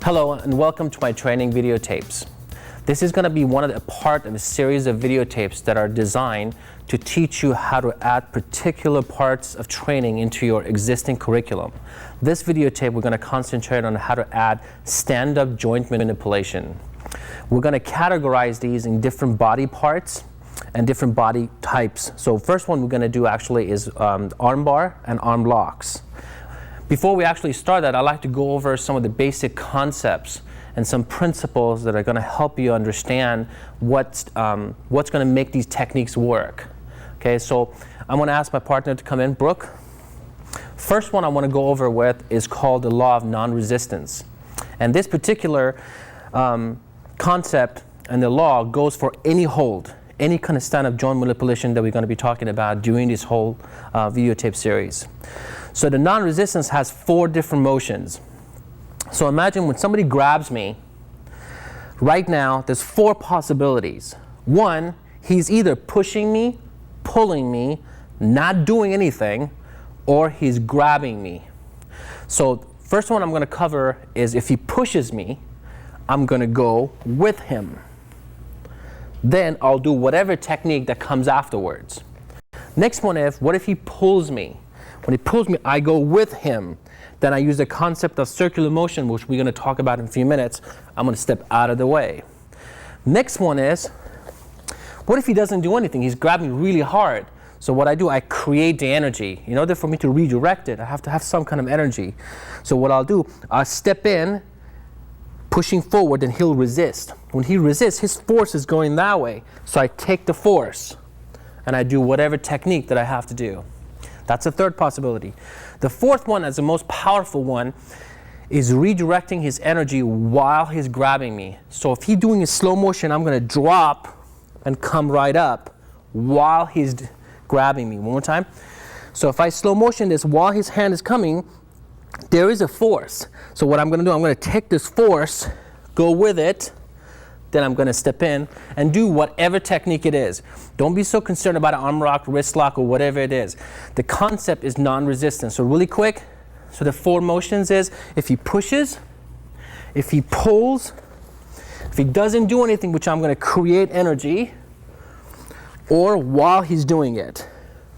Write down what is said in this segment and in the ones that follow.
Hello and welcome to my training videotapes. This is going to be part of a series of videotapes that are designed to teach you how to add particular parts of training into your existing curriculum. This videotape we're going to concentrate on how to add stand-up joint manipulation. We're going to categorize these in different body parts and different body types. So first one we're going to do actually is arm bar and arm locks. Before we actually start that, I'd like to go over some of the basic concepts and some principles that are going to help you understand what's going to make these techniques work. Okay, so I'm going to ask my partner to come in, Brooke. First one I want to go over with is called the law of non-resistance. And this particular concept and the law goes for any hold, any kind of stand-up joint manipulation that we're going to be talking about during this whole videotape series. So the non-resistance has 4 different motions. So imagine when somebody grabs me, right now there's 4 possibilities. 1, he's either pushing me, pulling me, not doing anything, or he's grabbing me. So first one I'm going to cover is if he pushes me, I'm going to go with him. Then I'll do whatever technique that comes afterwards. Next one is, what if he pulls me? When he pulls me, I go with him. Then I use the concept of circular motion, which we're going to talk about in a few minutes. I'm going to step out of the way. Next one is, what if he doesn't do anything? He's grabbing really hard. So what I do, I create the energy. In order for me to redirect it, I have to have some kind of energy. So what I'll do, I'll step in, pushing forward, and he'll resist. When he resists, his force is going that way. So I take the force, and I do whatever technique that I have to do. That's the third possibility. The fourth one, as the most powerful one, is redirecting his energy while he's grabbing me. So if he's doing a slow motion, I'm going to drop and come right up while he's grabbing me. One more time. So if I slow motion this while his hand is coming, there is a force. So what I'm going to do, I'm going to take this force, go with it, then I'm going to step in and do whatever technique it is. Don't be so concerned about an arm lock, wrist lock, or whatever it is. The concept is non-resistance. So really quick, so the 4 motions is if he pushes, if he pulls, if he doesn't do anything, which I'm going to create energy, or while he's doing it.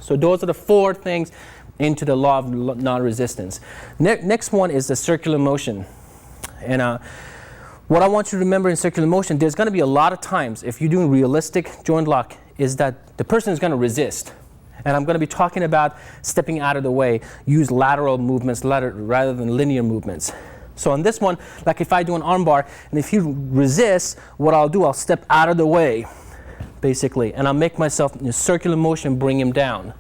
So those are the 4 things into the law of non-resistance. Next one is the circular motion. And what I want you to remember in circular motion, there's going to be a lot of times, if you're doing realistic joint lock, is that the person is going to resist. And I'm going to be talking about stepping out of the way, use lateral movements rather than linear movements. So on this one, like if I do an arm bar, and if he resists, what I'll do, I'll step out of the way, basically, and I'll make myself in a circular motion bring him down.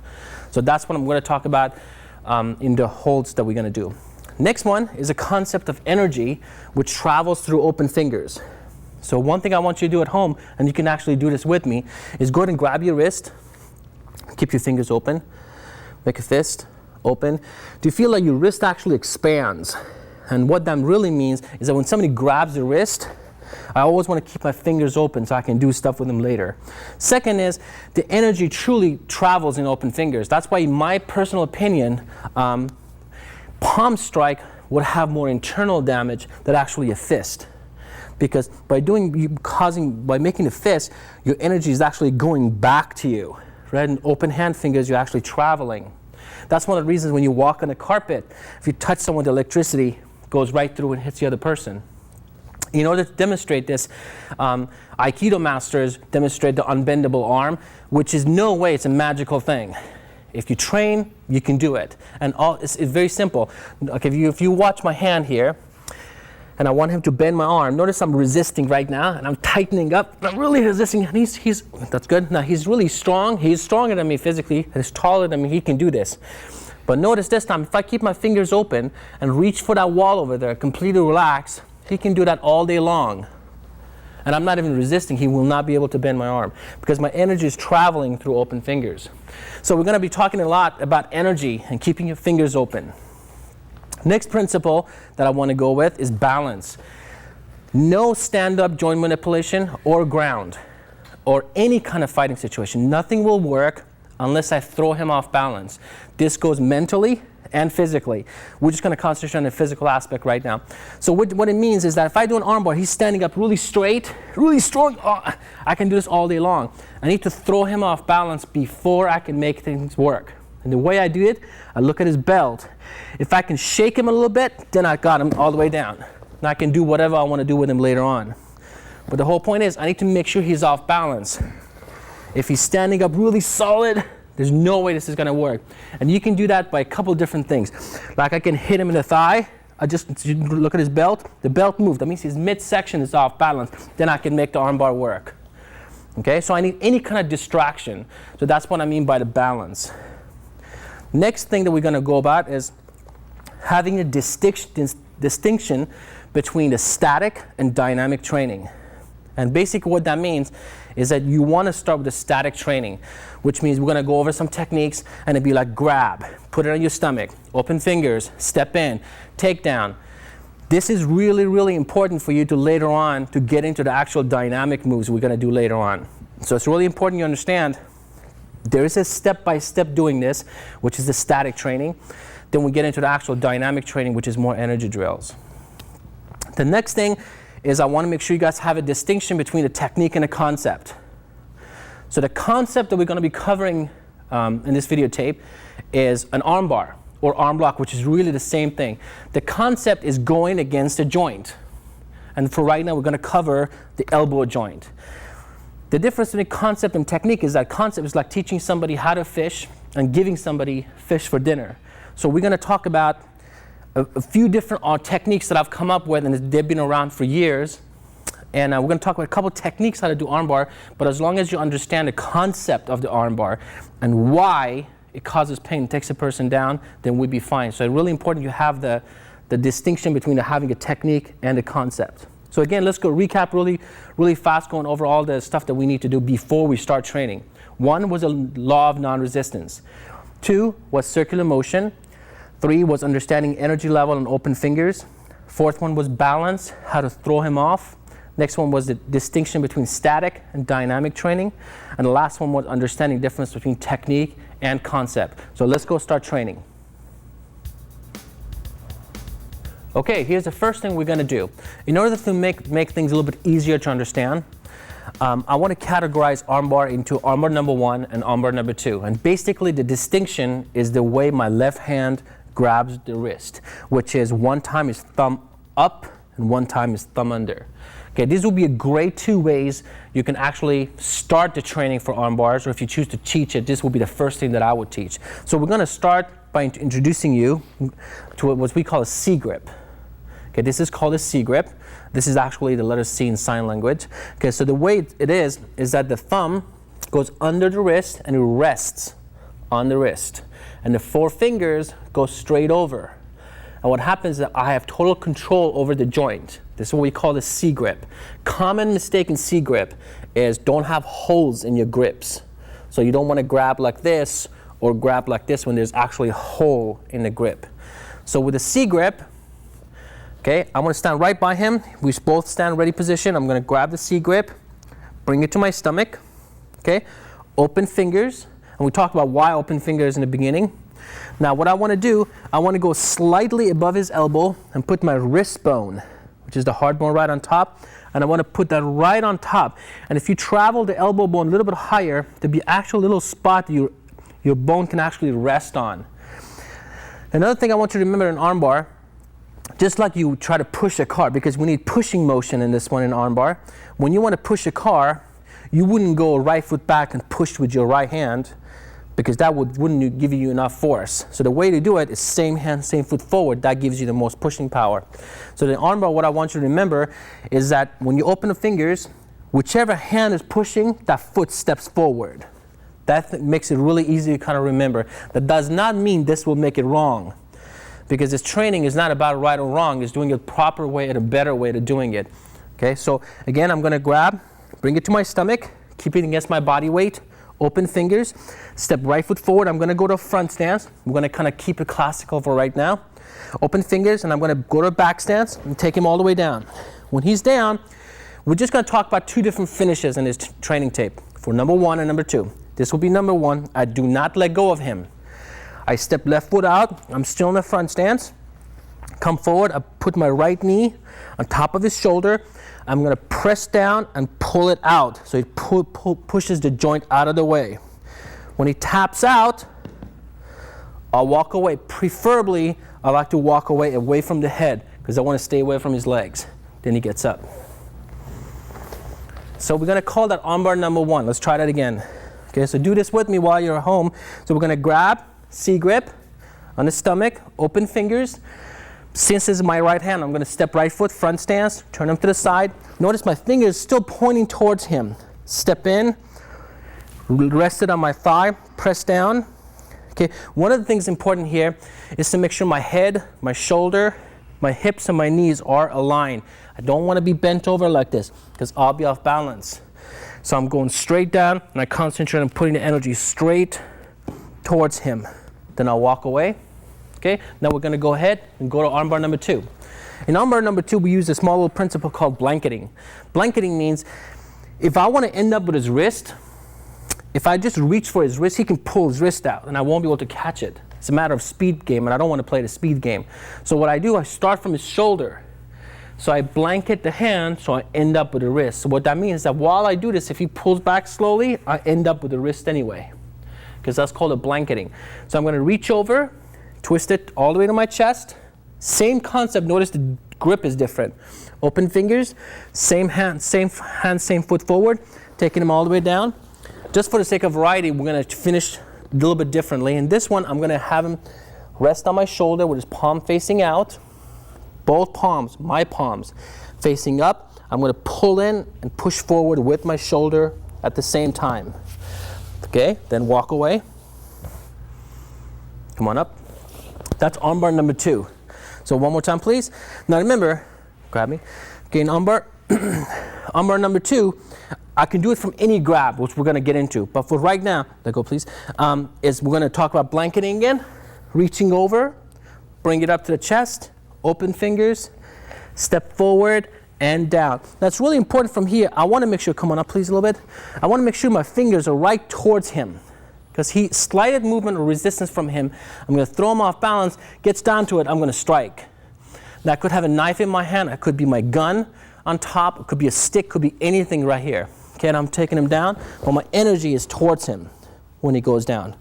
So that's what I'm going to talk about in the holds that we're going to do. Next one is a concept of energy which travels through open fingers. So one thing I want you to do at home, and you can actually do this with me, is go ahead and grab your wrist, keep your fingers open, make a fist, open. Do you feel like your wrist actually expands? And what that really means is that when somebody grabs the wrist, I always want to keep my fingers open so I can do stuff with them later. Second is the energy truly travels in open fingers. That's why, in my personal opinion, palm strike would have more internal damage than actually a fist. Because by making a fist, your energy is actually going back to you. Right? In open hand fingers, you're actually traveling. That's one of the reasons when you walk on a carpet, if you touch someone, the electricity goes right through and hits the other person. In order to demonstrate this, Aikido masters demonstrate the unbendable arm, which is no way it's a magical thing. If you train, you can do it. And it's very simple. Like if you watch my hand here, and I want him to bend my arm, notice I'm resisting right now, and I'm tightening up. I'm really resisting, and that's good. Now he's really strong. He's stronger than me physically, and he's taller than me. He can do this. But notice this time, if I keep my fingers open and reach for that wall over there, completely relax, he can do that all day long. And I'm not even resisting. He will not be able to bend my arm because my energy is traveling through open fingers. So we're going to be talking a lot about energy and keeping your fingers open. Next principle that I want to go with is balance. No stand-up joint manipulation or ground or any kind of fighting situation. Nothing will work unless I throw him off balance. This goes mentally and physically. We're just going to concentrate on the physical aspect right now. So what it means is that if I do an armbar, he's standing up really straight, really strong. I can do this all day long. I need to throw him off balance before I can make things work. And the way I do it, I look at his belt. If I can shake him a little bit, then I got him all the way down. And I can do whatever I want to do with him later on. But the whole point is, I need to make sure he's off balance. If he's standing up really solid, there's no way this is going to work. And you can do that by a couple different things. Like I can hit him in the thigh. I just look at his belt. The belt moved. That means his midsection is off balance. Then I can make the armbar work. Okay, so I need any kind of distraction. So that's what I mean by the balance. Next thing that we're going to go about is having a distinction between the static and dynamic training. And basically what that means is that you want to start with the static training, which means we're going to go over some techniques and it'd be like grab, put it on your stomach, open fingers, step in, take down. This is really, really important for you to later on to get into the actual dynamic moves we're going to do later on. So it's really important you understand there is a step-by-step doing this, which is the static training. Then we get into the actual dynamic training, which is more energy drills. The next thing is I want to make sure you guys have a distinction between the technique and the concept. So the concept that we're going to be covering in this videotape is an arm bar or arm block, which is really the same thing. The concept is going against a joint. And for right now, we're going to cover the elbow joint. The difference between concept and technique is that concept is like teaching somebody how to fish and giving somebody fish for dinner. So we're going to talk about a few different techniques that I've come up with, and they've been around for years. And we're going to talk about a couple techniques how to do armbar, but as long as you understand the concept of the armbar and why it causes pain, takes a person down, then we'd be fine. So it's really important you have the distinction between having a technique and a concept. So again, let's go recap really fast, going over all the stuff that we need to do before we start training. 1 was a law of non-resistance. 2 was circular motion. 3 was understanding energy level and open fingers. 4th one was balance, how to throw him off. Next one was the distinction between static and dynamic training. And the last one was understanding the difference between technique and concept. So let's go start training. Okay, here's the first thing we're going to do. In order to make things a little bit easier to understand, I want to categorize armbar into armbar number 1 and armbar number 2. And basically the distinction is the way my left hand grabs the wrist, which is one time is thumb up and one time is thumb under. Okay, these will be a great 2 ways you can actually start the training for arm bars, or if you choose to teach it, this will be the first thing that I would teach. So we're going to start by introducing you to what we call a C grip. Okay, this is called a C grip. This is actually the letter C in sign language. Okay, so the way it is that the thumb goes under the wrist and it rests on the wrist. And the 4 fingers go straight over. And what happens is that I have total control over the joint. This is what we call the C grip. Common mistake in C grip is don't have holes in your grips. So you don't want to grab like this or grab like this when there's actually a hole in the grip. So with the C grip, okay, I'm gonna stand right by him. We both stand ready position. I'm gonna grab the C grip, bring it to my stomach, okay? Open fingers, and we talked about why open fingers in the beginning. Now what I wanna do, I wanna go slightly above his elbow and put my wrist bone, which is the hard bone right on top, and I wanna put that right on top. And if you travel the elbow bone a little bit higher, there'll be actual little spot that your bone can actually rest on. Another thing I want you to remember in armbar, just like you try to push a car, because we need pushing motion in this one in armbar. When you want to push a car, you wouldn't go right foot back and push with your right hand, because that wouldn't give you enough force. So the way to do it is same hand, same foot forward. That gives you the most pushing power. So the armbar, what I want you to remember is that when you open the fingers, whichever hand is pushing, that foot steps forward. That makes it really easy to kind of remember. That does not mean this will make it wrong, because this training is not about right or wrong. It's doing it the proper way and a better way to doing it. Okay, so again, I'm gonna grab, bring it to my stomach, keep it against my body weight, open fingers, step right foot forward. I'm gonna go to a front stance. I'm gonna kind of keep it classical for right now. Open fingers, and I'm gonna go to a back stance and take him all the way down. When he's down, we're just gonna talk about two different finishes in this training tape for number 1 and number 2. This will be number 1. I do not let go of him. I step left foot out. I'm still in the front stance. Come forward. I put my right knee on top of his shoulder. I'm going to press down and pull it out. So it pushes the joint out of the way. When he taps out, I'll walk away. Preferably, I like to walk away from the head, because I want to stay away from his legs. Then he gets up. So we're going to call that armbar number 1. Let's try that again. Okay, so do this with me while you're at home. So we're going to grab C grip on the stomach, open fingers. Since this is my right hand, I'm going to step right foot, front stance, turn him to the side. Notice my fingers still pointing towards him. Step in, rest it on my thigh, press down. Okay, one of the things important here is to make sure my head, my shoulder, my hips, and my knees are aligned. I don't want to be bent over like this, because I'll be off balance. So I'm going straight down, and I concentrate on putting the energy straight towards him. Then I'll walk away. Okay, now we're going to go ahead and go to armbar number 2. In armbar number 2, we use a small little principle called blanketing. Blanketing means if I want to end up with his wrist, if I just reach for his wrist, he can pull his wrist out, and I won't be able to catch it. It's a matter of speed game, and I don't want to play the speed game. So what I do, I start from his shoulder. So I blanket the hand, so I end up with the wrist. So what that means is that while I do this, if he pulls back slowly, I end up with the wrist anyway, because that's called a blanketing. So I'm going to reach over, twist it all the way to my chest. Same concept. Notice the grip is different. Open fingers, same hand, same foot forward, taking them all the way down. Just for the sake of variety, we're going to finish a little bit differently. In this one, I'm going to have him rest on my shoulder with his palm facing out. Both palms, my palms, facing up. I'm going to pull in and push forward with my shoulder at the same time. Okay, then walk away. Come on up. That's armbar number 2. So one more time, please. Now remember, grab me. Okay, in armbar number 2, I can do it from any grab, which we're going to get into. But for right now, let go, please. Is we're going to talk about blanketing again, reaching over, bring it up to the chest. Open fingers, step forward and down. That's really important from here. I want to make sure, come on up please a little bit. I want to make sure my fingers are right towards him, because he slighted movement or resistance from him, I'm going to throw him off balance, gets down to it, I'm going to strike. Now I could have a knife in my hand, it could be my gun on top, it could be a stick, could be anything right here. Okay, and I'm taking him down, but my energy is towards him when he goes down.